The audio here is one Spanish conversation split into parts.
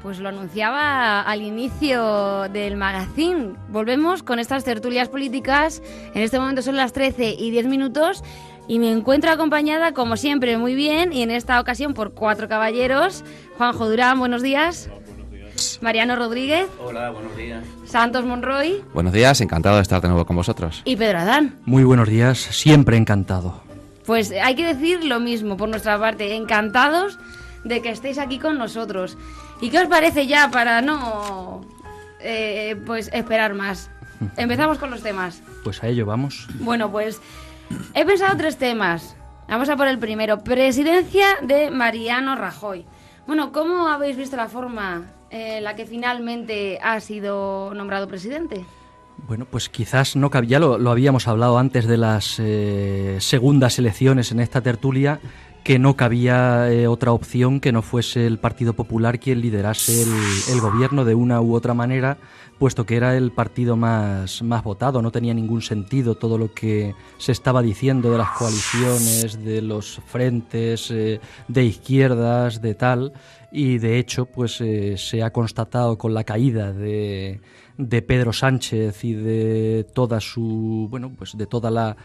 Pues lo anunciaba al inicio del magazine. Volvemos con estas tertulias políticas. En este momento son las 13:10 y me encuentro acompañada, como siempre, muy bien, y en esta ocasión por 4 caballeros. Juanjo Durán, buenos días. Hola, buenos días. Mariano Rodríguez. Hola, buenos días. Santos Monroy. Buenos días, encantado de estar de nuevo con vosotros. Y Pedro Adán. Muy buenos días, siempre encantado. Pues hay que decir lo mismo por nuestra parte, encantados de que estéis aquí con nosotros. ¿Y qué os parece ya para no pues esperar más? Empezamos con los temas. Pues a ello vamos. Bueno, pues he pensado 3 temas. Vamos a por el primero. Presidencia de Mariano Rajoy. Bueno, ¿cómo habéis visto la forma en la que finalmente ha sido nombrado presidente? Bueno, pues quizás no cabía, lo habíamos hablado antes de las segundas elecciones en esta tertulia, que no cabía otra opción que no fuese el Partido Popular quien liderase el gobierno de una u otra manera, puesto que era el partido más votado. No tenía ningún sentido todo lo que se estaba diciendo de las coaliciones, de los frentes de izquierdas, de tal, y de hecho pues se ha constatado con la caída de Pedro Sánchez y de toda su, bueno, pues de toda la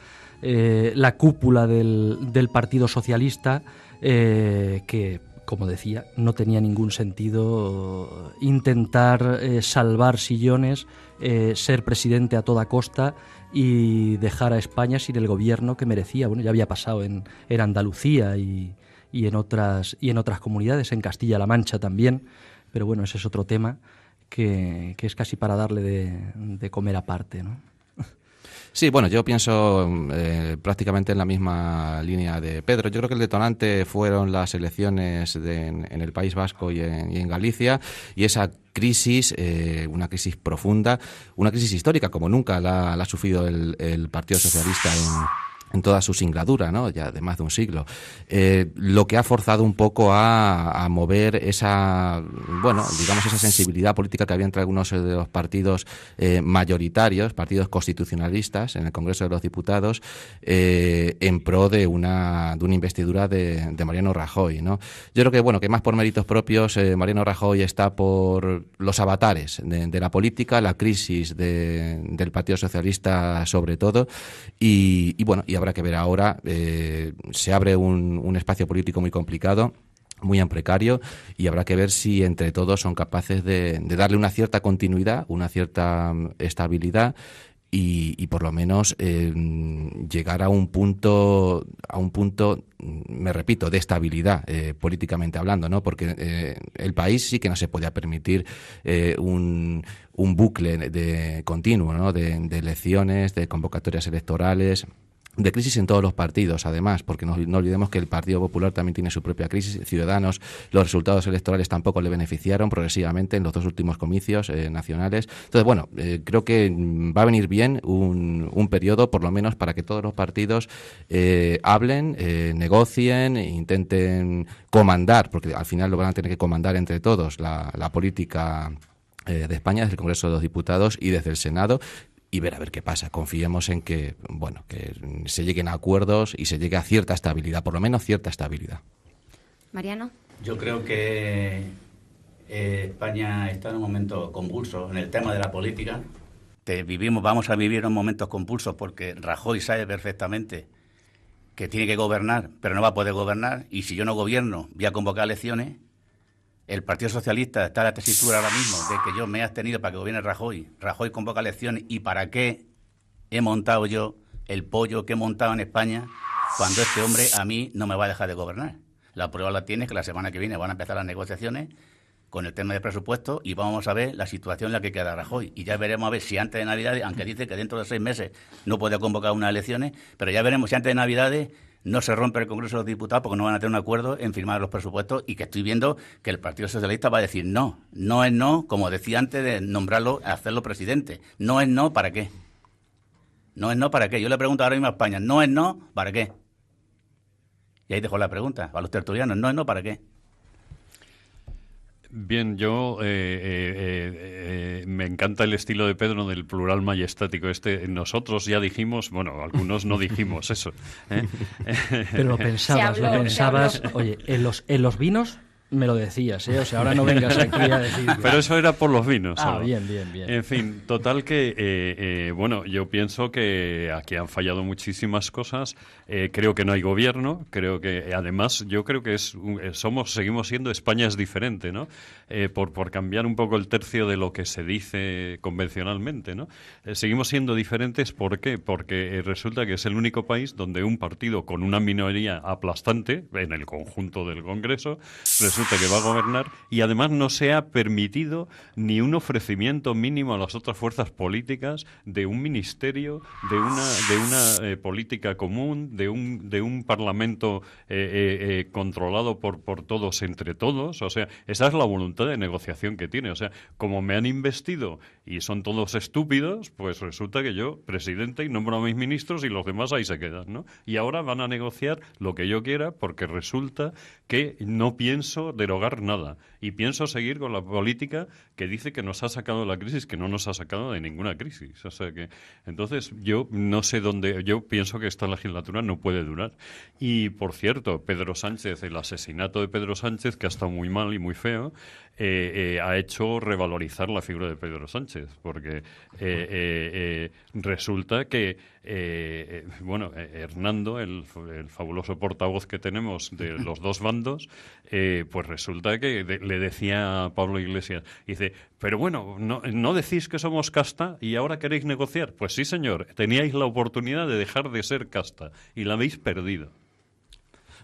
cúpula del Partido Socialista, que, como decía, no tenía ningún sentido intentar salvar sillones, ser presidente a toda costa y dejar a España sin el gobierno que merecía. Bueno, ya había pasado en Andalucía y en otras comunidades, en Castilla-La Mancha también, pero bueno, ese es otro tema que es casi para darle de comer aparte, ¿no? Sí, bueno, yo pienso prácticamente en la misma línea de Pedro. Yo creo que el detonante fueron las elecciones en el País Vasco y en Galicia, y esa crisis, una crisis profunda, una crisis histórica como nunca la ha sufrido el Partido Socialista en toda su singladura, ¿no? Ya de más de un siglo. Lo que ha forzado un poco a mover esa, bueno, digamos esa sensibilidad política que había entre algunos de los partidos mayoritarios, partidos constitucionalistas en el Congreso de los Diputados, en pro de una investidura de Mariano Rajoy, ¿no? Yo creo que, bueno, que más por méritos propios, Mariano Rajoy está por los avatares de la política, la crisis del Partido Socialista sobre todo, y bueno, y habrá que ver ahora, se abre un espacio político muy complicado, muy precario, y habrá que ver si entre todos son capaces de darle una cierta continuidad, una cierta estabilidad y por lo menos llegar a un punto, me repito, de estabilidad políticamente hablando, ¿no? Porque el país sí que no se podía permitir un bucle continuo, ¿no? de elecciones, de convocatorias electorales, de crisis en todos los partidos, además, porque no olvidemos que el Partido Popular también tiene su propia crisis. Ciudadanos, los resultados electorales tampoco le beneficiaron progresivamente en los 2 últimos comicios nacionales. Entonces, bueno, creo que va a venir bien un periodo, por lo menos, para que todos los partidos hablen, negocien, intenten comandar, porque al final lo van a tener que comandar entre todos, la política de España, desde el Congreso de los Diputados y desde el Senado, y ver a ver qué pasa. Confiemos en que, bueno, que se lleguen a acuerdos y se llegue a cierta estabilidad, por lo menos cierta estabilidad. Mariano. Yo creo que España está en un momento convulso en el tema de la política. Vamos a vivir unos momentos convulsos porque Rajoy sabe perfectamente que tiene que gobernar, pero no va a poder gobernar, y si yo no gobierno, voy a convocar elecciones. El Partido Socialista está en la tesitura ahora mismo de que yo me he abstenido para que gobierne Rajoy. Rajoy convoca elecciones, ¿y para qué he montado yo el pollo que he montado en España cuando este hombre a mí no me va a dejar de gobernar? La prueba la tiene que la semana que viene van a empezar las negociaciones con el tema de presupuesto y vamos a ver la situación en la que queda Rajoy. Y ya veremos a ver si antes de Navidades, aunque dice que dentro de 6 meses no puede convocar unas elecciones, pero ya veremos si antes de Navidades no se rompe el Congreso de los Diputados porque no van a tener un acuerdo en firmar los presupuestos, y que estoy viendo que el Partido Socialista va a decir no es no, como decía antes de nombrarlo, hacerlo presidente. No es no, ¿para qué? No es no, ¿para qué? Yo le pregunto ahora mismo a España, no es no, ¿para qué? Y ahí dejo la pregunta a los tertulianos, no es no, ¿para qué? Bien, yo me encanta el estilo de Pedro del plural majestático. Nosotros ya dijimos, bueno, algunos no dijimos eso. Pero lo pensabas. Oye, en los vinos Me lo decías, ¿eh? O sea, ahora no vengas aquí a decir... Pero eso era por los vinos. Ah, solo. bien. En fin, total que, bueno, yo pienso que aquí han fallado muchísimas cosas. Creo que no hay gobierno. Creo que, además, yo creo que seguimos siendo España es diferente, ¿no? Por cambiar un poco el tercio de lo que se dice convencionalmente, ¿no? Seguimos siendo diferentes, ¿por qué? Porque resulta que es el único país donde un partido con una minoría aplastante en el conjunto del Congreso resulta que va a gobernar y además no se ha permitido ni un ofrecimiento mínimo a las otras fuerzas políticas de un ministerio, de una política común, de un parlamento controlado por todos entre todos. O sea, esa es la voluntad de negociación que tiene. O sea, como me han investido y son todos estúpidos, pues resulta que yo, presidente, y nombro a mis ministros y los demás ahí se quedan, ¿no? Y ahora van a negociar lo que yo quiera porque resulta que no pienso derogar nada y pienso seguir con la política que dice que nos ha sacado de la crisis, que no nos ha sacado de ninguna crisis. O sea que, entonces, yo no sé dónde, yo pienso que esta legislatura no puede durar. Y, por cierto, Pedro Sánchez, el asesinato de Pedro Sánchez, que ha estado muy mal y muy feo, ha hecho revalorizar la figura de Pedro Sánchez, porque resulta que bueno, Hernando, el fabuloso portavoz que tenemos de los dos bandos, pues resulta que le decía a Pablo Iglesias, dice, pero bueno, ¿no decís que somos casta y ahora queréis negociar? Pues sí, señor, teníais la oportunidad de dejar de ser casta y la habéis perdido.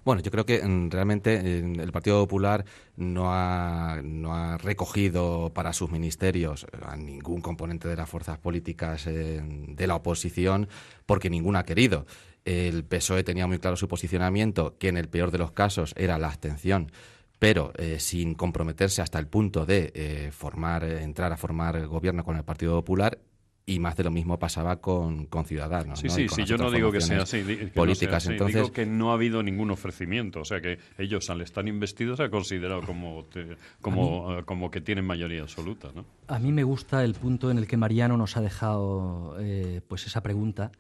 Bueno, yo creo que realmente el Partido Popular no ha recogido para sus ministerios a ningún componente de las fuerzas políticas de la oposición porque ninguno ha querido. El PSOE tenía muy claro su posicionamiento, que en el peor de los casos era la abstención, pero sin comprometerse hasta el punto de entrar a formar gobierno con el Partido Popular. Y más de lo mismo pasaba con Ciudadanos. Sí, ¿no? sí, yo no digo que sea así. Políticas, no sea así. entonces... Digo que no ha habido ningún ofrecimiento. O sea, que ellos, al estar investidos, se ha considerado como que tienen mayoría absoluta, ¿no? A mí me gusta el punto en el que Mariano nos ha dejado pues esa pregunta,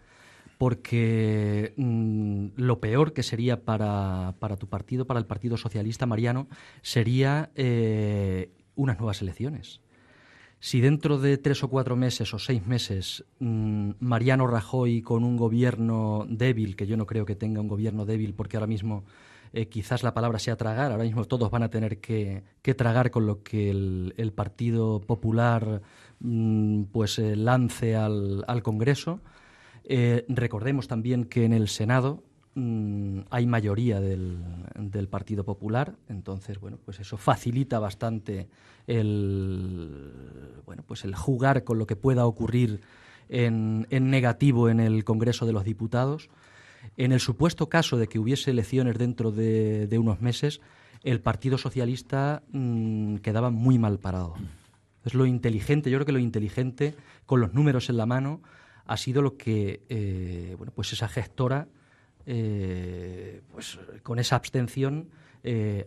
porque lo peor que sería para tu partido, para el Partido Socialista, Mariano, sería unas nuevas elecciones. Si dentro de 3 o 4 meses o 6 meses Mariano Rajoy con un gobierno débil, que yo no creo que tenga un gobierno débil porque ahora mismo quizás la palabra sea tragar, ahora mismo todos van a tener que tragar con lo que el Partido Popular pues lance al Congreso. Recordemos también que en el Senado hay mayoría del Partido Popular, entonces bueno, pues eso facilita bastante el jugar con lo que pueda ocurrir en negativo en el Congreso de los Diputados. En el supuesto caso de que hubiese elecciones dentro de unos meses, el Partido Socialista quedaba muy mal parado. Es lo inteligente, yo creo que lo inteligente, con los números en la mano, ha sido lo que pues esa gestora pues con esa abstención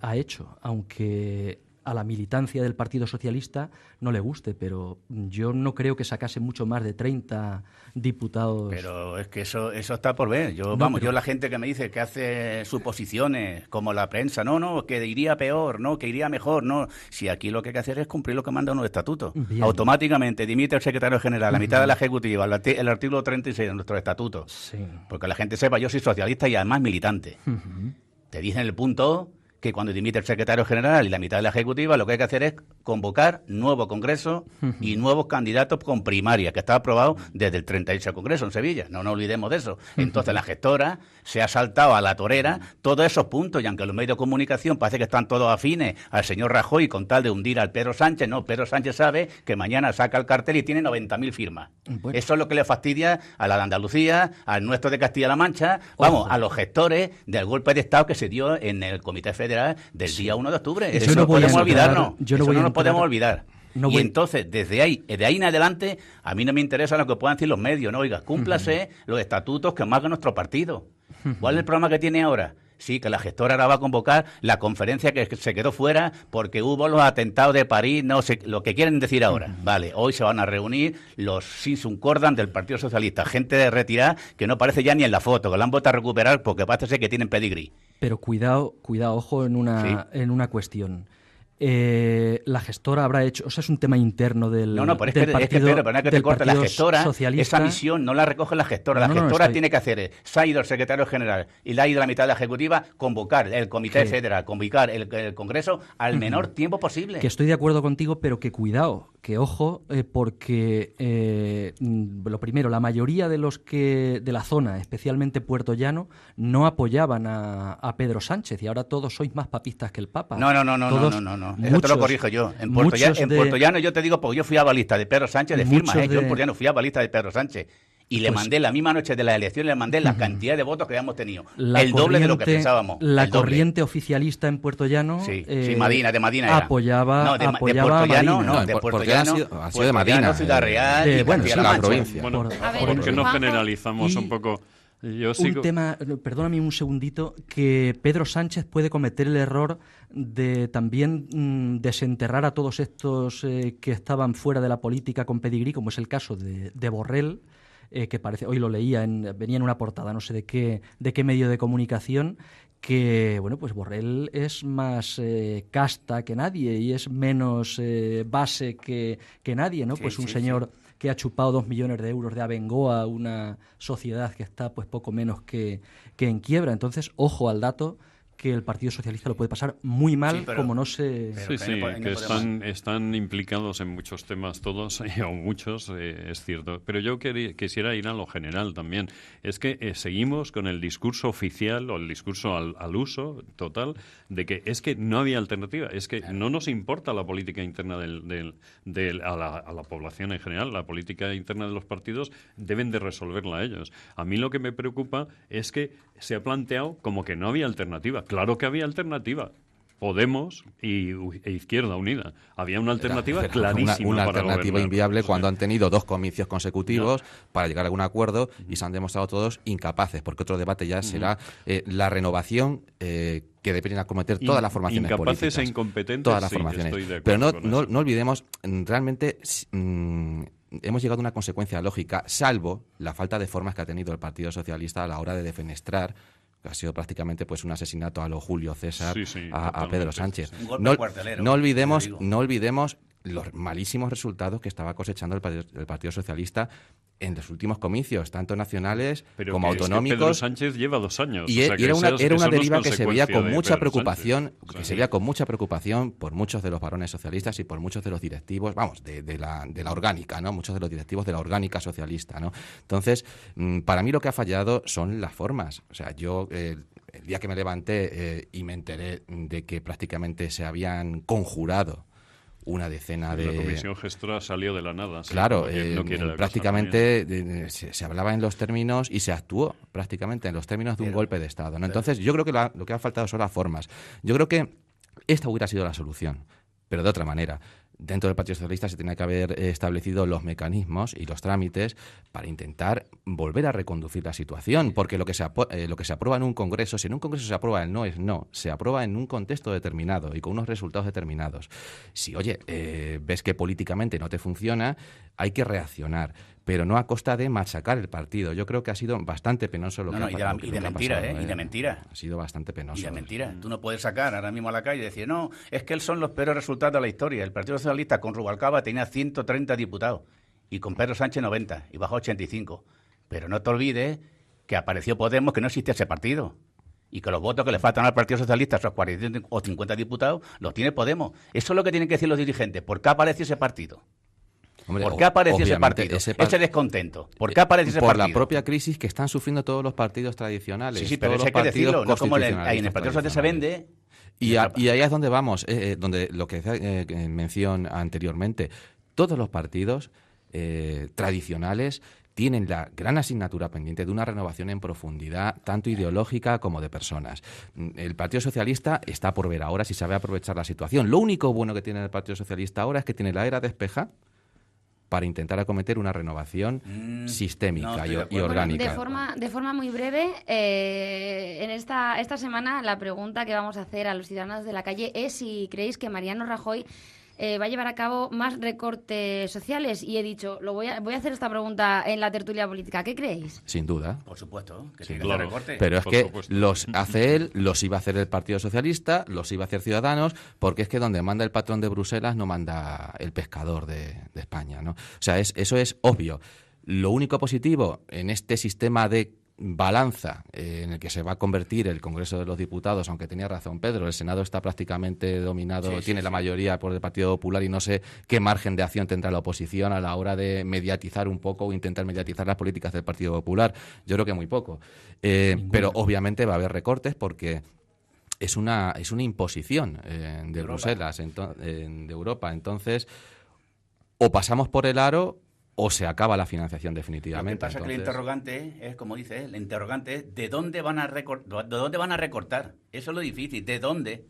ha hecho, aunque a la militancia del Partido Socialista no le guste, pero yo no creo que sacase mucho más de 30 diputados. Pero es que eso está por ver. Yo la gente que me dice que hace suposiciones, como la prensa, no, que iría peor, no, que iría mejor, no. Si aquí lo que hay que hacer es cumplir lo que manda unos estatutos. Bien. Automáticamente dimite el secretario general, la mitad de la ejecutiva, el artículo 36 de nuestros estatutos. Sí. Porque la gente sepa, yo soy socialista y además militante. Te dicen el punto que cuando dimite el secretario general y la mitad de la ejecutiva, lo que hay que hacer es convocar nuevo congreso y nuevos candidatos con primaria, que está aprobado desde el 38 Congreso en Sevilla. No nos olvidemos de eso. Entonces la gestora se ha saltado a la torera todos esos puntos, y aunque los medios de comunicación parece que están todos afines al señor Rajoy con tal de hundir al Pedro Sánchez, no, Pedro Sánchez sabe que mañana saca el cartel y tiene 90.000 firmas. Bueno. Eso es lo que le fastidia a la de Andalucía, al nuestro de Castilla-La Mancha, a los gestores del golpe de Estado que se dio en el Comité Federal del día 1 de octubre. Eso no podemos olvidarnos. Eso no nos podemos olvidar. Y entonces, de ahí en adelante, a mí no me interesa lo que puedan decir los medios. No, oiga, cúmplase los estatutos que marca nuestro partido. ¿Cuál es el problema que tiene ahora? Sí, que la gestora ahora va a convocar la conferencia que se quedó fuera porque hubo los atentados de París, no sé, lo que quieren decir ahora. Vale, hoy se van a reunir los Simpson Cordan del Partido Socialista, gente de retirada que no aparece ya ni en la foto, que la han vuelto a recuperar porque parece ser que tienen pedigrí. Pero cuidado, ojo en una cuestión. La gestora habrá hecho, o sea, es un tema interno del No, pero del partido, perdona que te corte, la gestora, socialista. esa misión no la recoge la gestora. La gestora tiene que hacer, se ha ido el secretario general y la ha ido la mitad de la ejecutiva, convocar el comité federal, convocar el Congreso al menor tiempo posible. Que estoy de acuerdo contigo, pero que cuidado, que ojo, porque lo primero, la mayoría de los que de la zona, especialmente Puerto Llano, no apoyaban a Pedro Sánchez y ahora todos sois más papistas que el Papa. No. Eso te lo corrijo yo. En Puerto Llano yo te digo, porque yo fui avalista de Pedro Sánchez de firma. Yo en Puerto Llano fui avalista de Pedro Sánchez. Y le mandé la misma noche de la elección, le mandé la cantidad de votos que habíamos tenido. El doble de lo que pensábamos. La corriente oficialista en Puerto Llano de Madina era. apoyaba de Puerto Llano, no, de Puerto Llano ha sido de Madina. Ciudad Real y la provincia. Bueno, ¿por qué no generalizamos un poco? Un tema, perdóname un segundito, que Pedro Sánchez puede cometer el error de también desenterrar a todos estos que estaban fuera de la política con pedigrí, como es el caso de Borrell, que parece, hoy lo leía, venía en una portada, no sé de qué medio de comunicación, que bueno, pues Borrell es más casta que nadie y es menos base que nadie, ¿no? Pues un señor que ha chupado 2 millones de euros de Abengoa, una sociedad que está pues poco menos que en quiebra. Entonces, ojo al dato, que el Partido Socialista lo puede pasar muy mal, como no se... que están implicados en muchos temas todos, o muchos, es cierto. Pero yo quisiera ir a lo general también. Es que seguimos con el discurso oficial, o el discurso al uso total, de que es que no había alternativa. Es que no nos importa la política interna a la población en general. La política interna de los partidos deben de resolverla ellos. A mí lo que me preocupa es que se ha planteado como que no había alternativa. Claro que había alternativa. Podemos e Izquierda Unida. Había una alternativa clarísima. Una para alternativa gobernar. inviable cuando han tenido 2 comicios consecutivos para llegar a algún acuerdo y se han demostrado todos incapaces, porque otro debate ya será la renovación que deberían acometer todas las formaciones incapaces políticas. E incompetentes, todas las formaciones. Pero no olvidemos, realmente hemos llegado a una consecuencia lógica, salvo la falta de formas que ha tenido el Partido Socialista a la hora de defenestrar, que ha sido prácticamente pues un asesinato a lo Julio César a Pedro Sánchez. No olvidemos los malísimos resultados que estaba cosechando el Partido Socialista en los últimos comicios, tanto nacionales como autonómicos. Pedro Sánchez lleva 2 años. Y era una deriva que se veía con mucha preocupación, por muchos de los varones socialistas y por muchos de los directivos, de la orgánica, ¿no? Muchos de los directivos de la orgánica socialista, ¿no? Entonces, para mí lo que ha fallado son las formas. O sea, yo el día que me levanté y me enteré de que prácticamente se habían conjurado una decena de... La comisión gestora salió de la nada. Claro, prácticamente se hablaba en los términos y se actuó prácticamente en los términos de un golpe de Estado, ¿no? Entonces, yo creo que lo que ha faltado son las formas. Yo creo que esta hubiera sido la solución, pero de otra manera. Dentro del Partido Socialista se tenía que haber establecido los mecanismos y los trámites para intentar volver a reconducir la situación, porque lo que se aprueba en un Congreso, si en un Congreso se aprueba el no es no, se aprueba en un contexto determinado y con unos resultados determinados. Si, ves que políticamente no te funciona, hay que reaccionar, pero no a costa de machacar el partido. Yo creo que ha sido bastante penoso lo que ha pasado. Y de mentira. Ha sido bastante penoso. Y de mentira. Tú no puedes sacar ahora mismo a la calle y decir, no, es que son los peores resultados de la historia. El Partido Socialista con Rubalcaba tenía 130 diputados y con Pedro Sánchez 90 y bajó 85. Pero no te olvides que apareció Podemos, que no existía ese partido. Y que los votos que le faltan al Partido Socialista, esos 40 o 50 diputados, los tiene Podemos. Eso es lo que tienen que decir los dirigentes. ¿Por qué apareció ese partido? Hombre, ¿por qué apareció ese partido? Ese descontento. ¿Por qué apareció ese partido? Por la propia crisis que están sufriendo todos los partidos tradicionales. Sí, pero eso hay que decirlo. No como en el Partido Socialista se vende. Y ahí es donde vamos, donde lo que mención anteriormente. Todos los partidos tradicionales tienen la gran asignatura pendiente de una renovación en profundidad, tanto ideológica como de personas. El Partido Socialista está por ver ahora si sabe aprovechar la situación. Lo único bueno que tiene el Partido Socialista ahora es que tiene la era despeja para intentar acometer una renovación sistémica y orgánica. Bueno, de forma muy breve, en esta semana la pregunta que vamos a hacer a los ciudadanos de la calle es si creéis que Mariano Rajoy va a llevar a cabo más recortes sociales. Y he dicho, voy a hacer esta pregunta en la tertulia política. ¿Qué creéis? Sin duda. Por supuesto, que Sí, tiene claro. recorte. Pero es Por que supuesto. los hace él, los iba a hacer el Partido Socialista, los iba a hacer Ciudadanos, porque es que donde manda el patrón de Bruselas no manda el pescador de España, ¿no? O sea, eso es obvio. Lo único positivo en este sistema de balanza en el que se va a convertir el Congreso de los Diputados, aunque tenía razón Pedro, el Senado está prácticamente dominado, tiene la mayoría por el Partido Popular y no sé qué margen de acción tendrá la oposición a la hora de mediatizar un poco o intentar mediatizar las políticas del Partido Popular. Yo creo que muy poco. Pero obviamente va a haber recortes porque es una imposición de Bruselas, de Europa. Entonces, o pasamos por el aro o se acaba la financiación definitivamente. Lo que pasa es que el interrogante es, como dice, el interrogante es ¿de dónde van a recortar? Eso es lo difícil, ¿de dónde?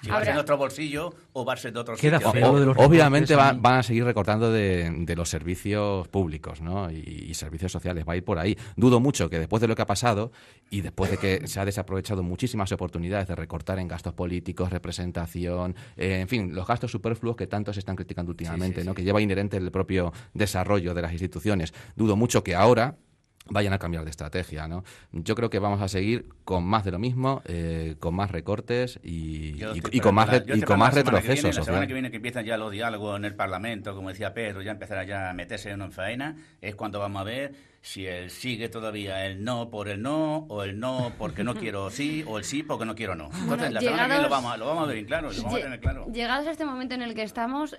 Si va a ser de otro bolsillo o va a ser de otro Queda sitio. feo lo de los Obviamente recortes, van a seguir recortando de los servicios públicos, ¿no? y servicios sociales, va a ir por ahí. Dudo mucho que después de lo que ha pasado y después de que se ha desaprovechado muchísimas oportunidades de recortar en gastos políticos, representación, en fin, los gastos superfluos que tanto se están criticando últimamente, ¿no? Que lleva inherente el propio desarrollo de las instituciones. Dudo mucho que ahora vayan a cambiar de estrategia, ¿no? Yo creo que vamos a seguir con más de lo mismo, con más recortes y con más retrocesos. La semana que viene que empiezan ya los diálogos en el Parlamento, como decía Pedro, ya empezará ya a meterse uno en faena, es cuando vamos a ver si él sigue todavía el no por el no, o el no porque no quiero sí, o el sí porque no quiero no. Entonces, la semana que viene lo vamos a ver bien claro, lo vamos a tener claro. Llegados a este momento en el que estamos,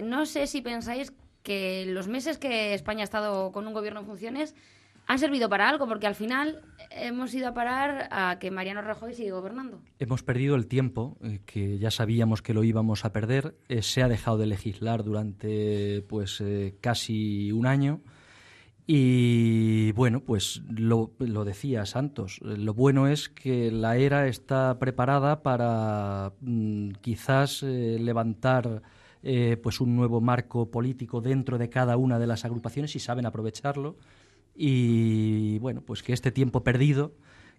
no sé si pensáis que los meses que España ha estado con un gobierno en funciones han servido para algo, porque al final hemos ido a parar a que Mariano Rajoy sigue gobernando. Hemos perdido el tiempo, que ya sabíamos que lo íbamos a perder. Se ha dejado de legislar durante casi un año. Y bueno, pues lo decía Santos, lo bueno es que la era está preparada para quizás levantar un nuevo marco político dentro de cada una de las agrupaciones y saben aprovecharlo. Y bueno, pues que este tiempo perdido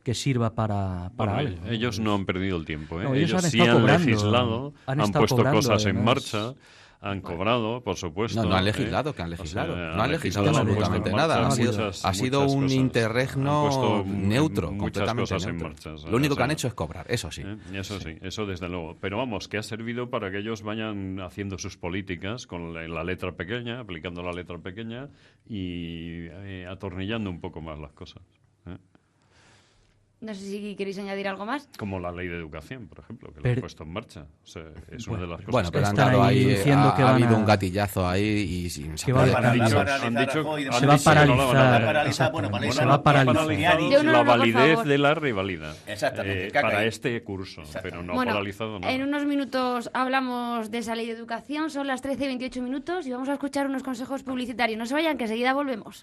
que sirva para algo. Ellos no han perdido el tiempo, ¿eh? No, ellos han sí han cobrando, legislado, han puesto cosas en marcha, han cobrado, por supuesto. No han legislado, que han legislado. O sea, no han legislado absolutamente nada. Ha sido un interregno neutro, completamente cosas neutro. en marcha. Lo único que han hecho es cobrar, eso sí. Eso sí, eso desde luego. Pero vamos, que ha servido para que ellos vayan haciendo sus políticas con la letra pequeña, aplicando la letra pequeña y atornillando un poco más las cosas. No sé si queréis añadir algo más. Como la ley de educación, por ejemplo, que la han puesto en marcha. O sea, es una de las cosas. Bueno, pero han están dado ahí ahí, diciendo que ha van habido a- un gatillazo ahí y se Que va a paralizar. Han dicho Se va a paralizar. exactamente. Se va a paralizar. De uno la por validez favor. de la revalida. Exactamente, que ha Para caído. este curso, pero no ha Bueno, paralizado nada. en unos minutos hablamos de esa ley de educación, son las 13 y 28 minutos y vamos a escuchar unos consejos publicitarios. No se vayan, que enseguida volvemos.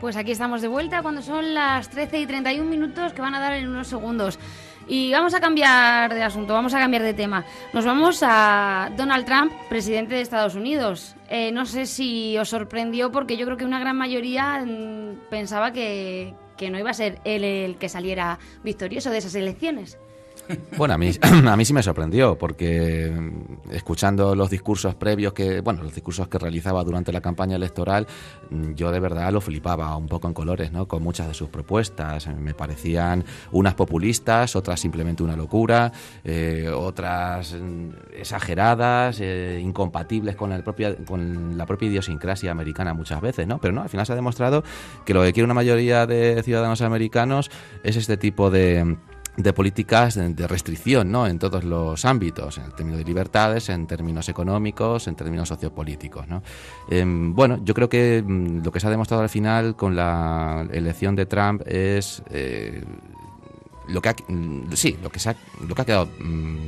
Pues aquí estamos de vuelta cuando son las 13 y 31 minutos que van a dar en unos segundos. Y vamos a cambiar de asunto, vamos a cambiar de tema. Nos vamos a Donald Trump, presidente de Estados Unidos. No sé si os sorprendió porque yo creo que una gran mayoría pensaba que no iba a ser él el que saliera victorioso de esas elecciones. Bueno, a mí sí me sorprendió, porque escuchando los discursos previos los discursos que realizaba durante la campaña electoral, yo de verdad lo flipaba un poco en colores, ¿no? Con muchas de sus propuestas. Me parecían unas populistas, otras simplemente una locura, otras exageradas, incompatibles con la propia idiosincrasia americana muchas veces, ¿no? Pero no, al final se ha demostrado que lo que quiere una mayoría de ciudadanos americanos es este tipo de políticas de restricción, ¿no? En todos los ámbitos, en términos de libertades, en términos económicos, en términos sociopolíticos, ¿no? Yo creo que lo que se ha demostrado al final con la elección de Trump es lo que ha quedado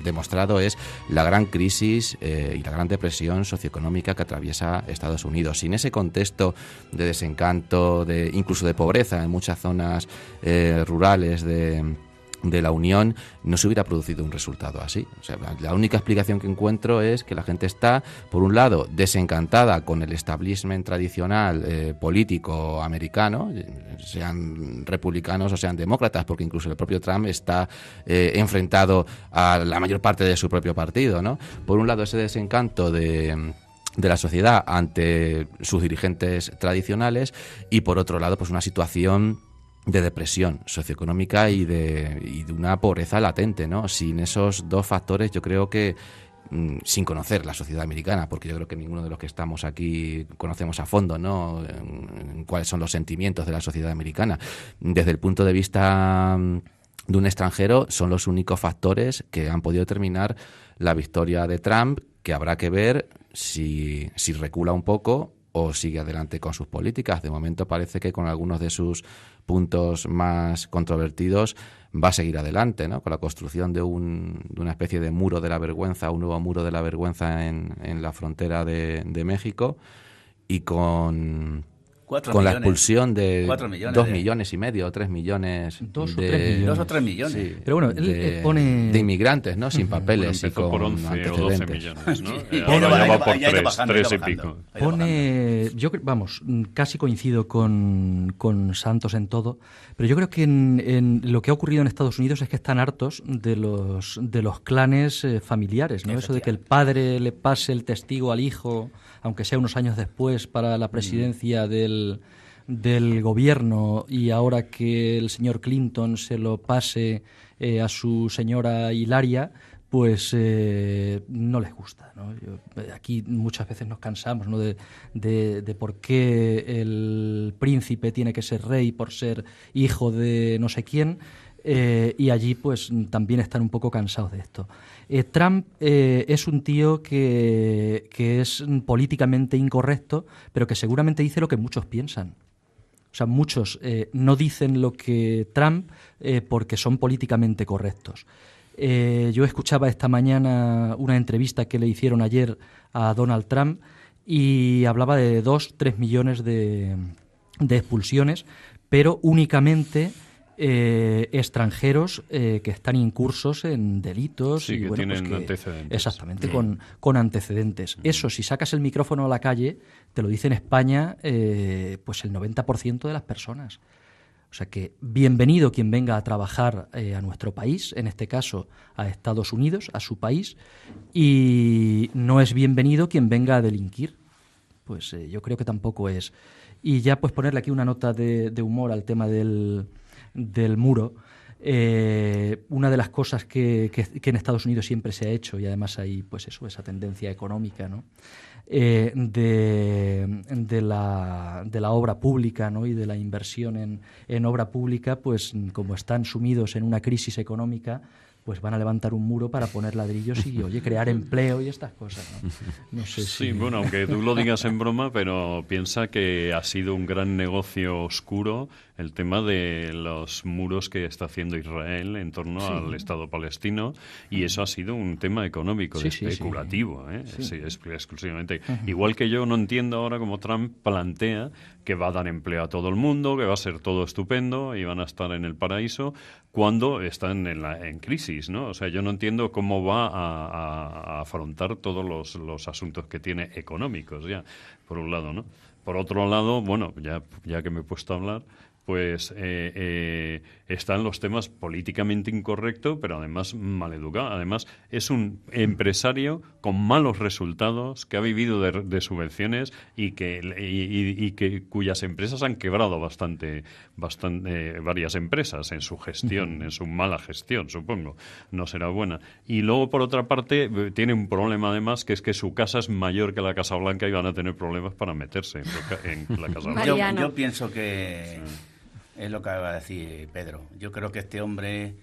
demostrado es la gran crisis y la gran depresión socioeconómica que atraviesa Estados Unidos. Sin ese contexto de desencanto, incluso de pobreza en muchas zonas rurales de de la Unión, no se hubiera producido un resultado así. O sea, la única explicación que encuentro es que la gente está, por un lado, desencantada con el establishment tradicional político americano, sean republicanos o sean demócratas, porque incluso el propio Trump está enfrentado a la mayor parte de su propio partido, ¿no? Por un lado, ese desencanto de la sociedad ante sus dirigentes tradicionales, y por otro lado, pues una situación de depresión socioeconómica y de una pobreza latente, ¿no? Sin esos dos factores, yo creo que, sin conocer la sociedad americana, porque yo creo que ninguno de los que estamos aquí conocemos a fondo, ¿no?, en cuáles son los sentimientos de la sociedad americana. Desde el punto de vista de un extranjero, son los únicos factores que han podido determinar la victoria de Trump, que habrá que ver si recula un poco o sigue adelante con sus políticas. De momento parece que con algunos de sus puntos más controvertidos va a seguir adelante, ¿no?, con la construcción de una especie de muro de la vergüenza, un nuevo muro de la vergüenza en la frontera de México, y con la expulsión de 2,5 millones o 3 millones 2 o 3 millones. Sí, pero bueno, él pone de inmigrantes, ¿no?, sin papeles, y con por 11 antecedentes. o 12 millones, ¿no? Ahora va por ya ha ido 3 bajando, y pico. Pone, casi coincido con Santos en todo, pero yo creo que en lo que ha ocurrido en Estados Unidos es que están hartos de los clanes familiares, ¿no? Eso de que el padre le pase el testigo al hijo, aunque sea unos años después, para la presidencia del gobierno, y ahora que el señor Clinton se lo pase a su señora Hilaria, pues no les gusta, ¿no? Aquí muchas veces nos cansamos, ¿no?, de por qué el príncipe tiene que ser rey por ser hijo de no sé quién, y allí pues también están un poco cansados de esto. Trump es un tío que es políticamente incorrecto, pero que seguramente dice lo que muchos piensan. O sea, muchos no dicen lo que Trump porque son políticamente correctos. Yo escuchaba esta mañana una entrevista que le hicieron ayer a Donald Trump y hablaba de 2-3 millones de expulsiones, pero únicamente extranjeros que están incursos en delitos. Sí, y, que bueno, tienen pues antecedentes. Exactamente, con antecedentes. Eso, si sacas el micrófono a la calle, te lo dice en España pues el 90% de las personas. O sea que bienvenido quien venga a trabajar a nuestro país, en este caso a Estados Unidos, a su país, y no es bienvenido quien venga a delinquir. Pues yo creo que tampoco es. Y ya pues ponerle aquí una nota de humor al tema del muro. Una de las cosas que en Estados Unidos siempre se ha hecho, y además hay pues eso, esa tendencia económica, ¿no?, de la obra pública, ¿no?, y de la inversión en obra pública, pues como están sumidos en una crisis económica, pues van a levantar un muro para poner ladrillos y, oye, crear empleo y estas cosas, ¿no? No sé si... Sí, bueno, aunque tú lo digas en broma, pero piensa que ha sido un gran negocio oscuro el tema de los muros que está haciendo Israel en torno al Estado palestino, y eso ha sido un tema económico, especulativo, sí, exclusivamente. Igual que yo no entiendo ahora cómo Trump plantea que va a dar empleo a todo el mundo, que va a ser todo estupendo y van a estar en el paraíso, cuando están en crisis, ¿no? O sea, yo no entiendo cómo va a afrontar todos los asuntos que tiene económicos, ya, por un lado, ¿no? Por otro lado, bueno, ya que me he puesto a hablar, pues están los temas políticamente incorrectos, pero además maleducado. Además, es un empresario con malos resultados, que ha vivido de subvenciones y cuyas empresas han quebrado bastante varias empresas en su gestión, en su mala gestión, supongo. No será buena. Y luego, por otra parte, tiene un problema además, que es que su casa es mayor que la Casa Blanca y van a tener problemas para meterse en la Casa Blanca. Yo pienso que... Es lo que acaba de decir Pedro. Yo creo que este hombre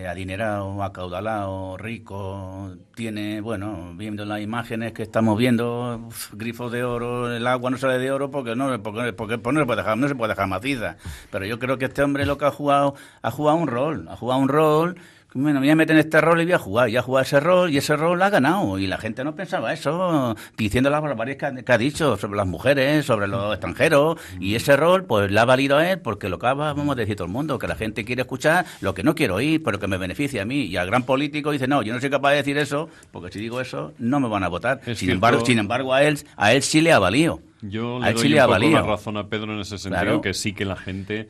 adinerado, acaudalado, rico, tiene, bueno, viendo las imágenes que estamos viendo, grifos de oro, el agua no sale de oro porque no se puede dejar maciza. Pero yo creo que este hombre lo que ha jugado un rol Bueno, me voy a meter en este rol y voy a jugar ese rol, y ese rol lo ha ganado. Y la gente no pensaba eso, diciendo las barbaridades que ha dicho sobre las mujeres, sobre los extranjeros, y ese rol pues le ha valido a él, porque lo que vamos a decir todo el mundo, que la gente quiere escuchar lo que no quiero oír, pero que me beneficia a mí. Y al gran político dice, no, yo no soy capaz de decir eso, porque si digo eso, no me van a votar. Sin embargo, a él sí le ha valido. Yo le doy un poco la razón a Pedro en ese sentido, claro, que sí que la gente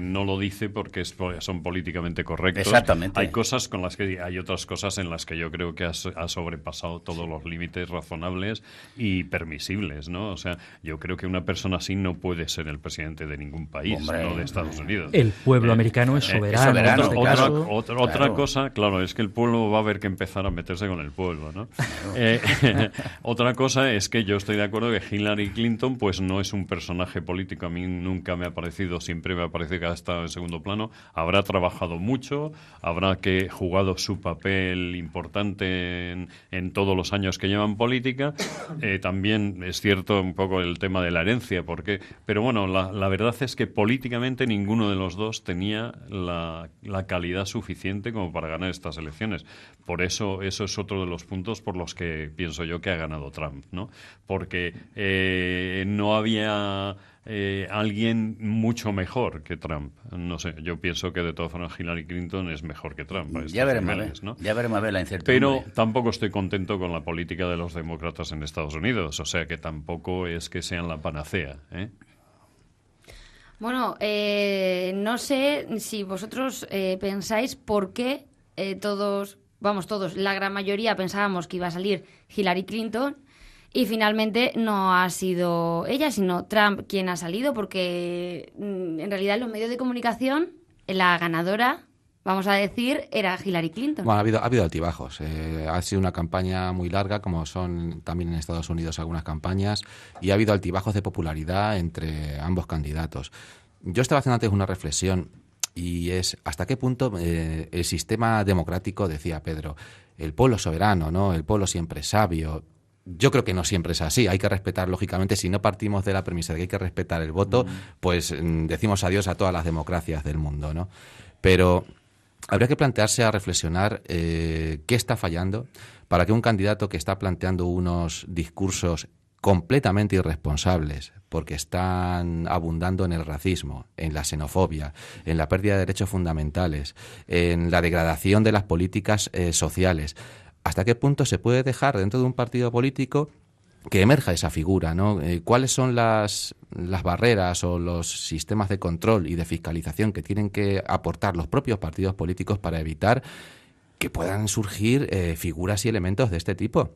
no lo dice porque son políticamente correctos. Exactamente. Hay cosas con las que hay otras cosas en las que yo creo que ha sobrepasado todos los límites razonables y permisibles, ¿no? O sea, yo creo que una persona así no puede ser el presidente de ningún país, no de Estados Unidos. El pueblo americano es soberano. Otra cosa, claro, es que el pueblo va a haber que empezar a meterse con el pueblo, ¿no? Otra cosa es que yo estoy de acuerdo que Hillary Clinton pues no es un personaje político, a mí nunca me ha parecido, siempre me ha parecido que ha estado en segundo plano, habrá trabajado mucho, habrá que jugado su papel importante en todos los años que lleva en política, también es cierto un poco el tema de la herencia, pero bueno, la verdad es que políticamente ninguno de los dos tenía la calidad suficiente como para ganar estas elecciones. Por eso es otro de los puntos por los que pienso yo que ha ganado Trump, ¿no? Porque no había alguien mucho mejor que Trump. No sé, yo pienso que de todas formas Hillary Clinton es mejor que Trump. Ya veremos, ¿no? Ya veremos a ver la incertidumbre. Pero tampoco estoy contento con la política de los demócratas en Estados Unidos, o sea que tampoco es que sean la panacea, ¿eh? Bueno, no sé si vosotros pensáis por qué todos, la gran mayoría pensábamos que iba a salir Hillary Clinton y finalmente no ha sido ella, sino Trump quien ha salido, porque en realidad en los medios de comunicación la ganadora, vamos a decir, era Hillary Clinton. Bueno, ha habido altibajos. Ha sido una campaña muy larga, como son también en Estados Unidos algunas campañas, y ha habido altibajos de popularidad entre ambos candidatos. Yo estaba haciendo antes una reflexión, y es hasta qué punto el sistema democrático, decía Pedro, el pueblo soberano, ¿no? El pueblo siempre sabio. Yo creo que no siempre es así. Hay que respetar, lógicamente, si no partimos de la premisa de que hay que respetar el voto, pues decimos adiós a todas las democracias del mundo, ¿no? Pero habría que plantearse a reflexionar qué está fallando para que un candidato que está planteando unos discursos completamente irresponsables, porque están abundando en el racismo, en la xenofobia, en la pérdida de derechos fundamentales, en la degradación de las políticas sociales. ¿Hasta qué punto se puede dejar dentro de un partido político que emerja esa figura, ¿no? ¿Cuáles son las barreras o los sistemas de control y de fiscalización que tienen que aportar los propios partidos políticos para evitar que puedan surgir figuras y elementos de este tipo?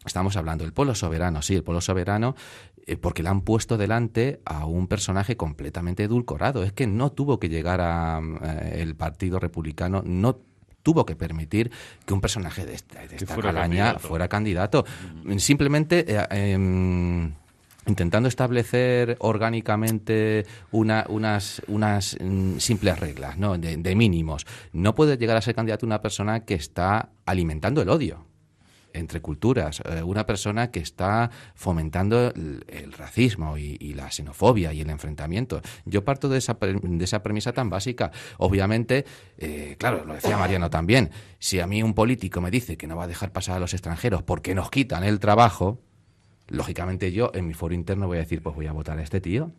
Estamos hablando del pueblo soberano, sí, el pueblo soberano, porque le han puesto delante a un personaje completamente edulcorado. Es que no tuvo que llegar el Partido Republicano, no tuvo que permitir que un personaje de esta calaña fuera candidato. Simplemente intentando establecer orgánicamente unas simples reglas, ¿no? de mínimos. No puede llegar a ser candidato una persona que está alimentando el odio entre culturas, una persona que está fomentando el racismo y la xenofobia y el enfrentamiento. Yo parto de esa premisa tan básica. Obviamente, claro, lo decía Mariano también, si a mí un político me dice que no va a dejar pasar a los extranjeros porque nos quitan el trabajo, lógicamente yo en mi foro interno voy a decir, pues voy a votar a este tío.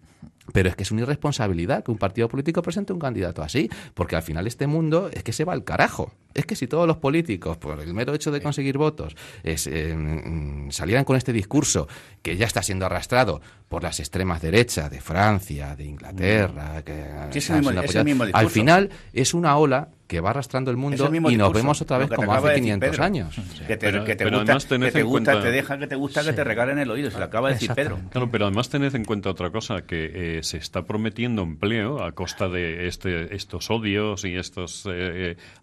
Pero es que es una irresponsabilidad que un partido político presente un candidato así, porque al final este mundo es que se va al carajo. Es que si todos los políticos, por el mero hecho de conseguir votos, salieran con este discurso que ya está siendo arrastrado por las extremas derechas de Francia, de Inglaterra, al final es una ola que va arrastrando el mundo y nos vemos otra vez como hace 500 años. Que te regalen el oído, se lo acaba de decir Pedro. Claro, pero además tened en cuenta otra cosa, que se está prometiendo empleo a costa de estos odios y estos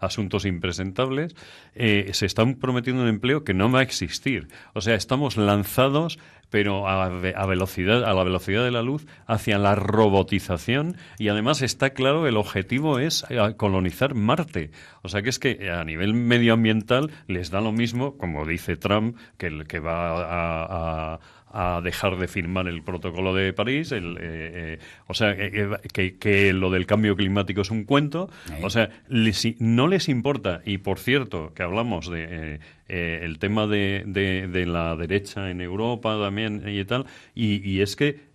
asuntos impresentables. Se está prometiendo un empleo que no va a existir. O sea, estamos lanzados pero a la velocidad de la luz, hacia la robotización, y además está claro el objetivo es colonizar Marte. O sea que es que a nivel medioambiental les da lo mismo, como dice Trump, que va a dejar de firmar el protocolo de París, o sea, que lo del cambio climático es un cuento, o sea, no les importa. Y por cierto, que hablamos de el tema de la derecha en Europa también y tal, y es que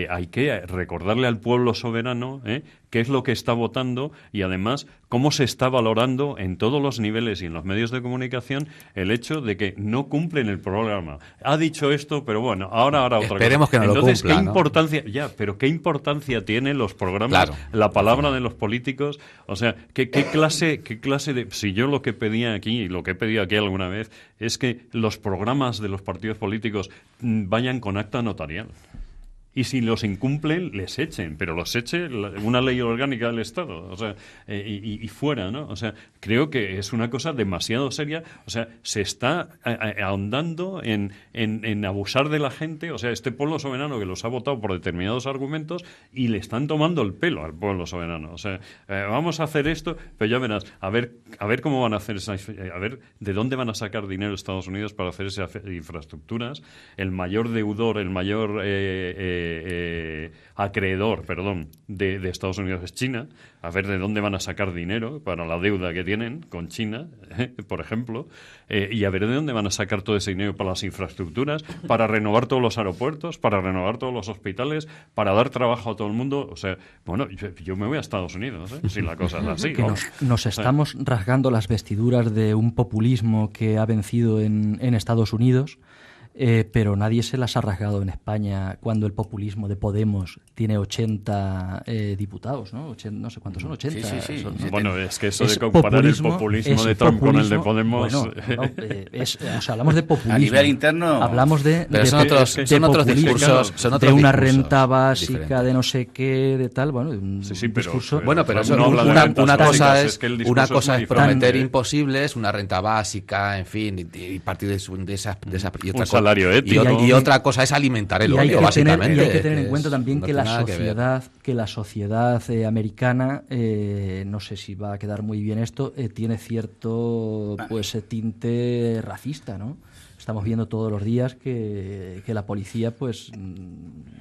hay que recordarle al pueblo soberano qué es lo que está votando y además cómo se está valorando en todos los niveles y en los medios de comunicación el hecho de que no cumplen el programa. Ha dicho esto, pero bueno, ahora otra cosa. Esperemos que no Entonces, lo cumpla, ¿qué importancia? Pero ¿qué importancia tienen los programas, Claro. la palabra de los políticos? O sea, ¿qué clase de... Si yo lo que pedía aquí, y lo que he pedido aquí alguna vez, es que los programas de los partidos políticos vayan con acta notarial. Y si los incumplen, les echen, pero los eche una ley orgánica del Estado, o sea, y fuera, ¿no? O sea, creo que es una cosa demasiado seria, o sea, se está ahondando en abusar de la gente, o sea, este pueblo soberano que los ha votado por determinados argumentos y le están tomando el pelo al pueblo soberano, o sea, vamos a hacer esto, pero ya verás, a ver cómo van a hacer a ver de dónde van a sacar dinero Estados Unidos para hacer esas infraestructuras, el mayor deudor, el mayor acreedor, de Estados Unidos es China, a ver de dónde van a sacar dinero para la deuda que tienen con China, por ejemplo, y a ver de dónde van a sacar todo ese dinero para las infraestructuras, para renovar todos los aeropuertos, para renovar todos los hospitales, para dar trabajo a todo el mundo. O sea, bueno, yo me voy a Estados Unidos, si la cosa es así. Que nos estamos rasgando las vestiduras de un populismo que ha vencido en Estados Unidos. Pero nadie se las ha rasgado en España cuando el populismo de Podemos tiene 80 diputados, ¿no? No sé cuántos son, 80. Sí. Son, ¿no? Bueno, es que eso de comparar el populismo de Trump con el de Podemos... Bueno, o sea, hablamos de populismo. A nivel interno... Hablamos Pero son otros discursos, son otros de una discursos renta básica, diferentes. de no sé qué, de tal, bueno, un pero, discurso... Bueno, pero eso, no habla de rentas una básicas, cosa es que el es discurso es muy prometer diferente. imposibles, una renta básica, en fin, y partir de esa y otra Un salario ético. y otra cosa es alimentar el odio, básicamente. Y hay que tener en cuenta también no que tiene la nada que ver. sociedad americana, no sé si va a quedar muy bien esto, tiene cierto tinte racista, ¿no? Estamos viendo todos los días que la policía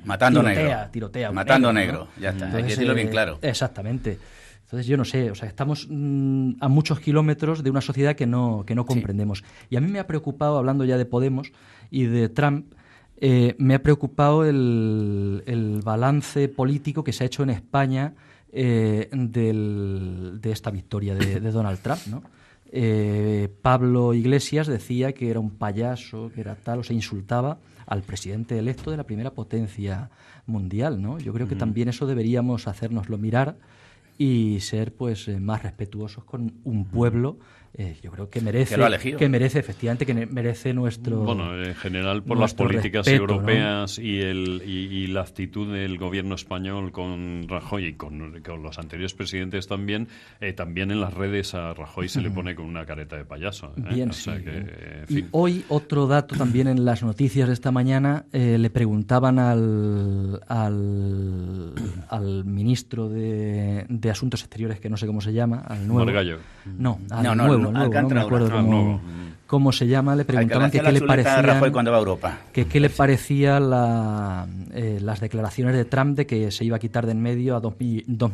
matando tirotea matando negro, negro, ¿no? Ya está, Entonces, hay que decirlo bien claro. Exactamente. Entonces yo no sé, o sea, estamos a muchos kilómetros de una sociedad que no comprendemos. Y a mí me ha preocupado, hablando ya de Podemos y de Trump, me ha preocupado el balance político que se ha hecho en España de esta victoria de Donald Trump, ¿no? Pablo Iglesias decía que era un payaso, que era tal, o sea, insultaba al presidente electo de la primera potencia mundial, ¿no? Yo creo que también eso deberíamos hacérnoslo mirar y ser más respetuosos con un pueblo. Yo creo que merece efectivamente, que merece nuestro... Bueno, en general por las políticas respeto, europeas, ¿no? y la actitud del gobierno español con Rajoy y con los anteriores presidentes también en las redes a Rajoy se le pone con una careta de payaso. Bien, o sea sí. que, en Y fin. hoy otro dato también en las noticias de esta mañana, le preguntaban al ministro de Asuntos Exteriores, que no sé cómo se llama, al nuevo... Margallo. No, al nuevo, no me acuerdo cómo se llama, le preguntaban que qué le parecían, cuando va a Europa. qué le parecía las declaraciones de Trump de que se iba a quitar de en medio a 2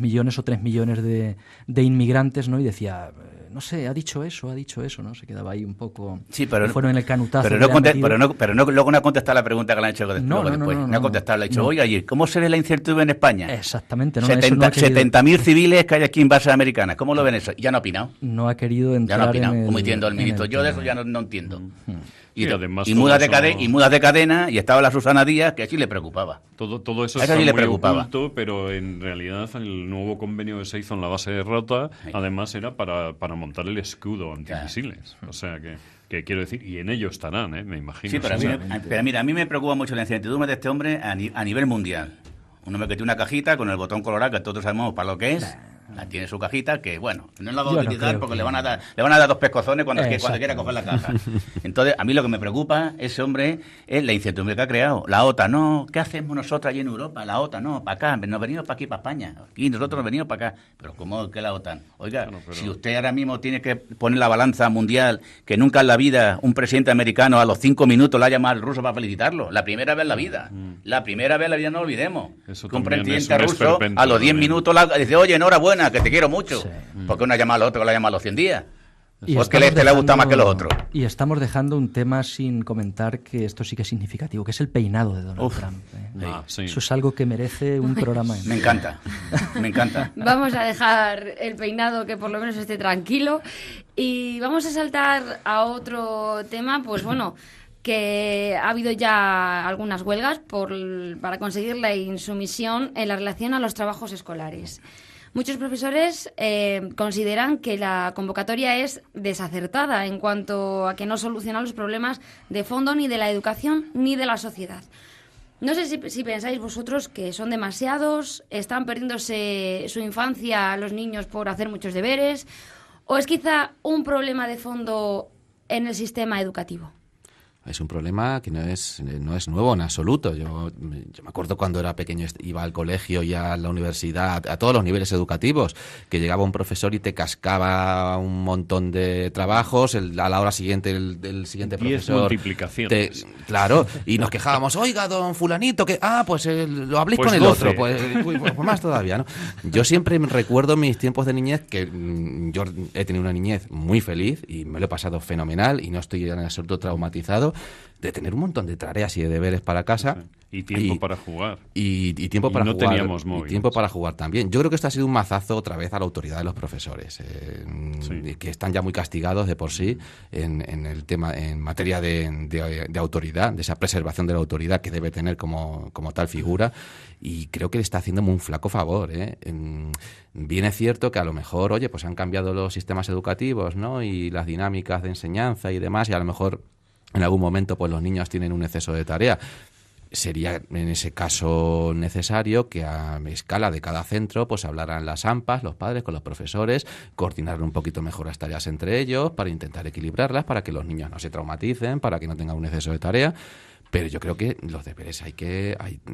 millones o 3 millones de inmigrantes, ¿no? Y decía, no sé, ha dicho eso, ¿no? Se quedaba ahí un poco... Sí, pero fueron en el canutazo. Pero luego no ha contestado la pregunta que le han hecho después. No ha contestado, le ha dicho, oye, ¿cómo se ve la incertidumbre en España? Exactamente. 70.000 civiles que hay aquí en bases americanas. ¿Cómo lo ven eso? Ya no ha opinado. No ha querido entrar. Ya no ha opinado, como en diciendo el ministro. Yo de eso ya tema. no entiendo. Y además mudas de cadena, y estaba la Susana Díaz, que sí le preocupaba. Todo eso A está sí le muy preocupaba. oculto, pero en realidad el nuevo convenio que se hizo en la base de Rota, además era para montar el escudo antimisiles. O sea que quiero decir, y en ello estarán, me imagino. Sí, pero mira, a mí me preocupa mucho la incertidumbre de este hombre a nivel mundial. Un hombre que tiene una cajita con el botón colorado, que todos sabemos para lo que es, Tiene su cajita que, bueno, no la va Yo a no utilizar creo porque que- le van a dar 2 pescozones cuando Exacto. quiera coger la caja. Entonces, a mí lo que me preocupa, ese hombre, es la incertidumbre que ha creado. La OTAN, no, ¿qué hacemos nosotros allí en Europa? La OTAN, no, para acá, nos venimos para aquí, para España. Aquí nosotros nos venimos para acá. Pero ¿cómo que la OTAN? Oiga, Claro, pero- si usted ahora mismo tiene que poner la balanza mundial, que nunca en la vida un presidente americano a los 5 minutos le ha llamado al ruso para felicitarlo. La primera vez en la vida. La primera vez en la vida, no olvidemos. Eso Que un también presidente es un ruso esperpento a los 10 también. minutos dice, oye, enhorabuena, que te quiero mucho. Sí. ¿Por qué no ha llamado al otro que lo ha llamado a los 100 días? Y Pues que estamos le gusta más que los dejando- otros. Y estamos dejando un tema sin comentar que esto sí que es significativo, que es el peinado de Donald Uf. Trump. Sí. Eso es algo que merece un programa. Me encanta, me encanta. Vamos a dejar el peinado que por lo menos esté tranquilo y vamos a saltar a otro tema, pues bueno, que ha habido ya algunas huelgas para conseguir la insumisión en la relación a los trabajos escolares. Muchos profesores consideran que la convocatoria es desacertada en cuanto a que no soluciona los problemas de fondo ni de la educación ni de la sociedad. No sé si pensáis vosotros que son demasiados, están perdiéndose su infancia los niños por hacer muchos deberes, o es quizá un problema de fondo en el sistema educativo. Es un problema que no es nuevo en absoluto. Yo me acuerdo cuando era pequeño, iba al colegio y a la universidad, a todos los niveles educativos, que llegaba un profesor y te cascaba un montón de trabajos, a la hora siguiente el siguiente 10 profesor... multiplicaciones. Claro, y nos quejábamos, oiga, don fulanito, que pues lo habléis Pues con el 12. otro, pues más todavía, ¿no? Yo siempre recuerdo mis tiempos de niñez, que yo he tenido una niñez muy feliz y me lo he pasado fenomenal y no estoy en absoluto traumatizado de tener un montón de tareas y de deberes para casa. Y tiempo para jugar. Y tiempo para no jugar. teníamos Y móviles. tiempo para jugar también. Yo creo que esto ha sido un mazazo otra vez a la autoridad de los profesores, Sí. que están ya muy castigados de por sí en el tema, en materia de autoridad, de esa preservación de la autoridad que debe tener como tal figura. Y creo que le está haciendo un flaco favor. Bien es cierto que a lo mejor, oye, pues han cambiado los sistemas educativos, ¿no? Y las dinámicas de enseñanza y demás, y a lo mejor en algún momento pues los niños tienen un exceso de tarea. Sería en ese caso necesario que a escala de cada centro pues hablaran las AMPAs, los padres con los profesores, coordinar un poquito mejor las tareas entre ellos para intentar equilibrarlas, para que los niños no se traumaticen, para que no tengan un exceso de tarea. Pero yo creo que los deberes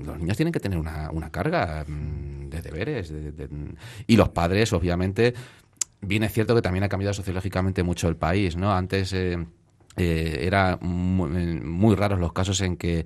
los niños tienen que tener una carga de deberes. Y los padres, obviamente, bien es cierto que también ha cambiado sociológicamente mucho el país, ¿no? Antes... era muy raros los casos en que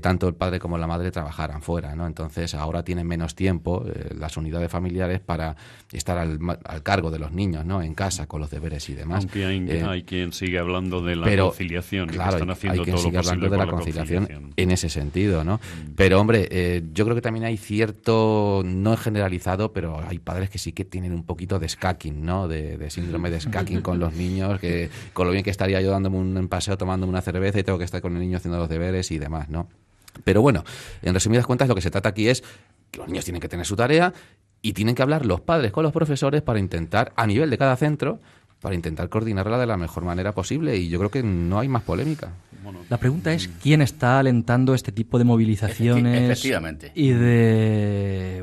tanto el padre como la madre trabajaran fuera, ¿no? Entonces ahora tienen menos tiempo las unidades familiares para estar al cargo de los niños, ¿no? En casa con los deberes y demás. Aunque hay quien sigue hablando de la pero, conciliación, y claro, que están haciendo hay quien todo lo sigue hablando posible de la por conciliación en ese sentido, ¿no? Pero hombre, yo creo que también hay cierto, no generalizado, pero hay padres que sí que tienen un poquito de skacking, ¿no? De síndrome de skacking con los niños, que con lo bien que estaría yo dándome un paseo tomándome una cerveza y tengo que estar con el niño haciendo los deberes y demás, ¿no? Pero bueno, en resumidas cuentas lo que se trata aquí es que los niños tienen que tener su tarea y tienen que hablar los padres con los profesores para intentar, a nivel de cada centro, para intentar coordinarla de la mejor manera posible, y yo creo que no hay más polémica. La pregunta es quién está alentando este tipo de movilizaciones Efectivamente. y de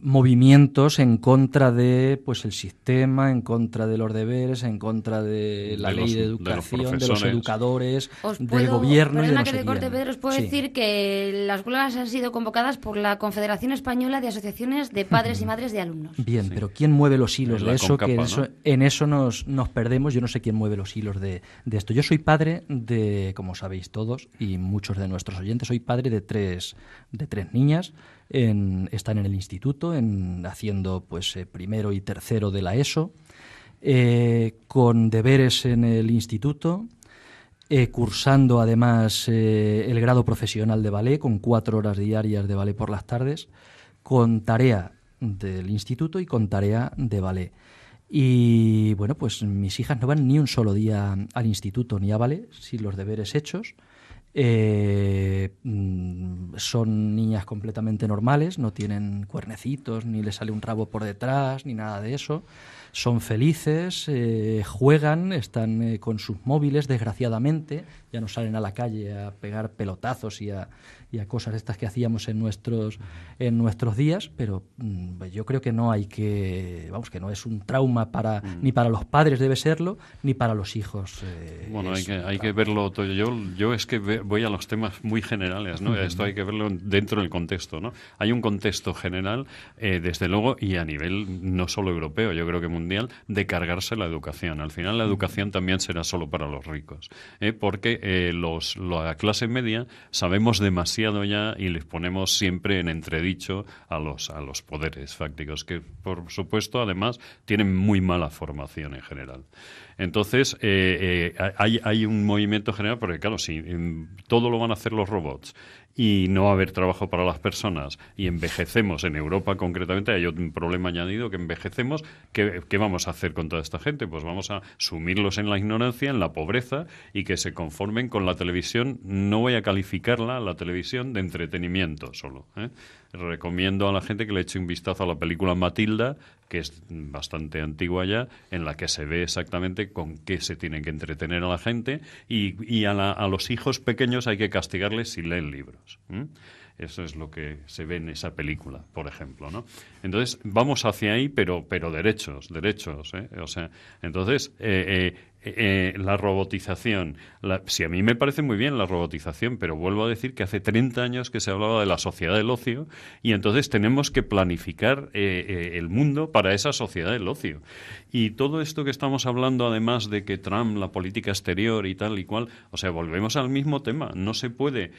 movimientos en contra de el sistema, en contra de los deberes, en contra de la ley de educación, de los profesores. educadores, Os del puedo- gobierno y de perdona no que sé te corte, quién. Pedro, os puedo Sí. decir que las huelgas han sido convocadas por la Confederación Española de Asociaciones de Padres y Madres de Alumnos. Bien, pero ¿quién mueve los hilos La de eso? Que Concapa, en eso nos perdemos. Yo no sé quién mueve los hilos de esto. Yo soy padre de, como sabéis todos, y muchos de nuestros oyentes, soy padre de tres niñas. Están en el instituto, haciendo primero y tercero de la ESO, con deberes en el instituto, cursando además el grado profesional de ballet, con 4 horas diarias de ballet por las tardes, con tarea del instituto y con tarea de ballet. Y bueno, pues mis hijas no van ni un solo día al instituto ni a ballet sin los deberes hechos. Son niñas completamente normales, no tienen cuernecitos, ni les sale un rabo por detrás, ni nada de eso. son felices, juegan, están con sus móviles, desgraciadamente, ya no salen a la calle a pegar pelotazos y a cosas estas que hacíamos en nuestros días, pero yo creo que no hay que, vamos, que no es un trauma ni para los padres debe serlo, ni para los hijos. Bueno, hay que verlo todo. Yo es que voy a los temas muy generales, ¿no? Esto hay que verlo dentro del contexto, ¿no? Hay un contexto general, desde luego, y a nivel no solo europeo, yo creo que mundial, de cargarse la educación. Al final la educación también será solo para los ricos, porque la clase media sabemos demasiado ya y les ponemos siempre en entredicho a los poderes fácticos, que por supuesto además tienen muy mala formación en general. Entonces hay un movimiento general, porque claro, si todo lo van a hacer los robots y no va a haber trabajo para las personas y envejecemos, en Europa concretamente hay un problema añadido, que envejecemos, ¿qué vamos a hacer con toda esta gente? Pues vamos a sumirlos en la ignorancia, en la pobreza, y que se conformen con la televisión. No voy a calificarla, la televisión, de entretenimiento solo, ¿eh? Recomiendo a la gente que le eche un vistazo a la película Matilda, que es bastante antigua ya, en la que se ve exactamente con qué se tiene que entretener a la gente, y a los hijos pequeños hay que castigarles si leen libros. Eso es lo que se ve en esa película, por ejemplo, ¿no? Entonces, vamos hacia ahí, pero derechos, ¿eh? O sea, entonces, la robotización. Si a mí me parece muy bien la robotización, pero vuelvo a decir que hace 30 años que se hablaba de la sociedad del ocio, y entonces tenemos que planificar el mundo para esa sociedad del ocio. Y todo esto que estamos hablando, además de que Trump, la política exterior y tal y cual, o sea, volvemos al mismo tema. No se puede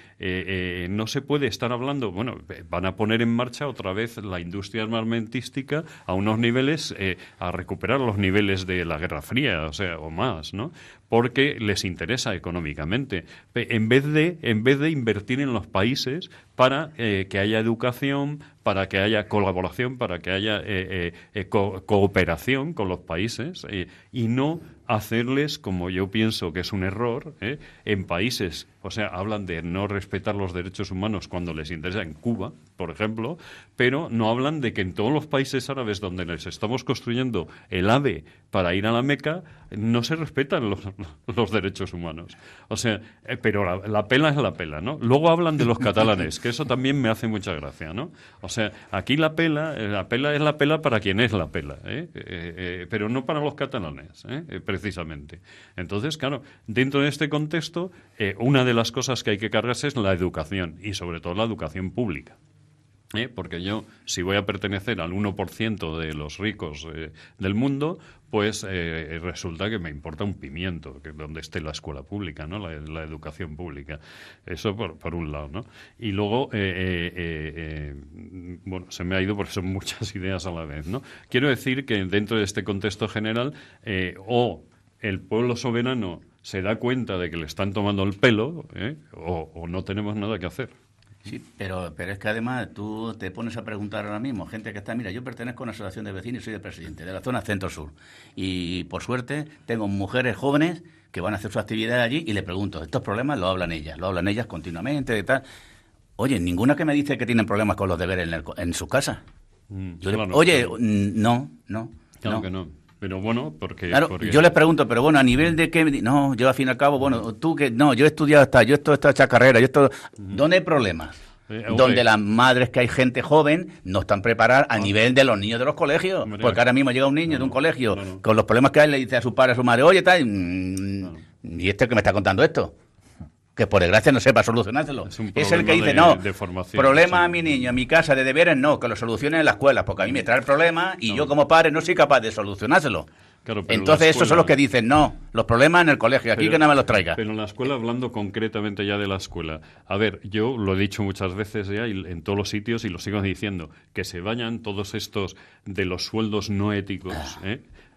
estar hablando, bueno, van a poner en marcha otra vez la industria armamentística a unos niveles, a recuperar los niveles de la Guerra Fría, o sea, o más, ¿no? Porque les interesa económicamente, en vez de invertir en los países para que haya educación, para que haya colaboración, para que haya cooperación con los países, y no hacerles, como yo pienso que es un error, en países, o sea, hablan de no respetar los derechos humanos cuando les interesa, en Cuba, por ejemplo, pero no hablan de que en todos los países árabes donde les estamos construyendo el AVE para ir a la Meca, no se respetan los derechos humanos. O sea, pero la pela es la pela, ¿no? Luego hablan de los catalanes, que eso también me hace mucha gracia, ¿no? O sea, aquí la pela es la pela para quien es la pela, pero no para los catalanes, precisamente. Entonces, claro, dentro de este contexto, una de las cosas que hay que cargarse es la educación, y sobre todo la educación pública. Porque yo, si voy a pertenecer al 1% de los ricos del mundo, pues resulta que me importa un pimiento que donde esté la escuela pública, ¿no? La educación pública. Eso por un lado, ¿no? Y luego, bueno, se me ha ido porque son muchas ideas a la vez, ¿no? Quiero decir que dentro de este contexto general, o el pueblo soberano se da cuenta de que le están tomando el pelo, o no tenemos nada que hacer. Sí, pero es que además tú te pones a preguntar ahora mismo, gente que está, mira, yo pertenezco a una asociación de vecinos y soy el presidente de la zona centro-sur. Y por suerte tengo mujeres jóvenes que van a hacer su actividad allí y le pregunto, estos problemas lo hablan ellas continuamente, de tal. Oye, ninguna que me dice que tienen problemas con los deberes en su casa. No. Claro que no. Pero bueno, porque... Claro, yo les pregunto, pero bueno, a nivel de qué... No, yo al fin y al cabo, bueno, tú que... No, yo he estudiado yo he hecho carrera, ¿dónde hay problemas? Donde las madres, que hay gente joven, no están preparadas a nivel de los niños de los colegios. Porque ahora mismo llega un niño de un colegio con los problemas que hay, le dice a su padre, a su madre, oye, tal, ¿y este que me está contando esto? Que por desgracia no sepa solucionárselo. Es el que dice, problema a mi niño, a mi casa, de deberes, no, que lo solucione en la escuela, porque a mí me trae el problema y yo como padre no soy capaz de solucionárselo. Claro, entonces esos son los que dicen, no, los problemas en el colegio, aquí que nada me los traiga. Pero en la escuela, hablando concretamente ya de la escuela, a ver, yo lo he dicho muchas veces ya y en todos los sitios y lo sigo diciendo, que se vayan todos estos de los sueldos no éticos,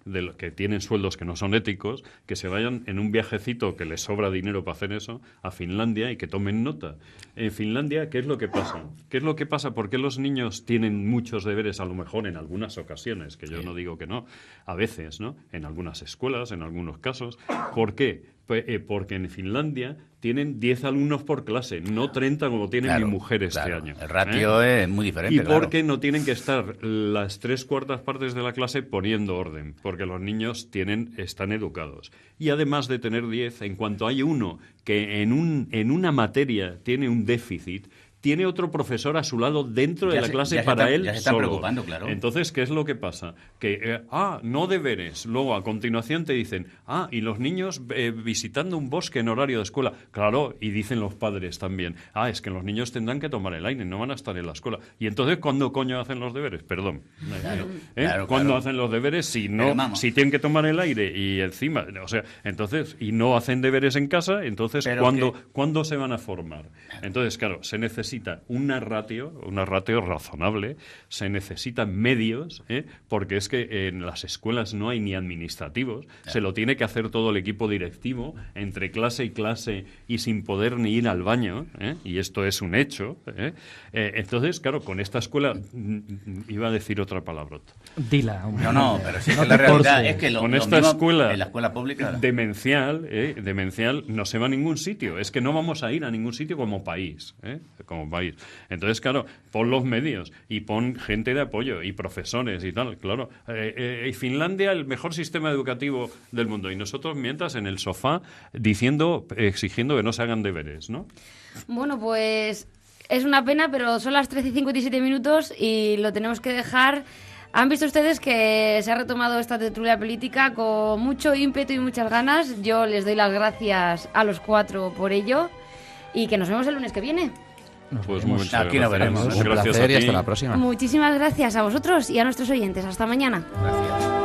de los que tienen sueldos que no son éticos, que se vayan en un viajecito que les sobra dinero para hacer eso, a Finlandia, y que tomen nota. En Finlandia, ¿qué es lo que pasa? ¿Qué es lo que pasa? ¿Por qué los niños tienen muchos deberes, a lo mejor en algunas ocasiones, que yo no digo que no, a veces, ¿no? En algunas escuelas, en algunos casos. ¿Por qué? porque en Finlandia tienen 10 alumnos por clase, no 30 como tiene mi mujer este año. El ratio es muy diferente. Y porque no tienen que estar las 3/4 partes de la clase poniendo orden, porque los niños están educados. Y además de tener 10, en cuanto hay uno que en una materia tiene un déficit, tiene otro profesor a su lado dentro de la clase para él ya se están solo. preocupando, claro. Entonces, ¿qué es lo que pasa? Que, no deberes. Luego, a continuación te dicen, y los niños visitando un bosque en horario de escuela. Claro, y dicen los padres también, es que los niños tendrán que tomar el aire, no van a estar en la escuela. Y entonces, ¿cuándo coño hacen los deberes? Perdón. ¿Cuándo hacen los deberes si tienen que tomar el aire y encima, entonces, y no hacen deberes en casa, entonces, ¿cuándo se van a formar? Entonces, claro, se necesita una ratio razonable, se necesitan medios, porque es que en las escuelas no hay ni administrativos, se lo tiene que hacer todo el equipo directivo, entre clase y clase y sin poder ni ir al baño, y esto es un hecho. Entonces, claro, con esta escuela, iba a decir otra palabrota. Dila. No, pero sí que la realidad es que con esta escuela en la escuela pública demencial no se va a ningún sitio, es que no vamos a ir a ningún sitio como país, como país. Entonces, claro, pon los medios y pon gente de apoyo y profesores y tal, claro. Finlandia, el mejor sistema educativo del mundo, y nosotros mientras en el sofá exigiendo que no se hagan deberes, ¿no? Bueno, pues es una pena, pero son las 13:57 y lo tenemos que dejar. Han visto ustedes que se ha retomado esta tertulia política con mucho ímpetu y muchas ganas. Yo les doy las gracias a los 4 por ello y que nos vemos el lunes que viene. Pues muchas aquí nos veremos. Un placer y hasta la próxima. Muchísimas gracias a vosotros y a nuestros oyentes. Hasta mañana. Gracias.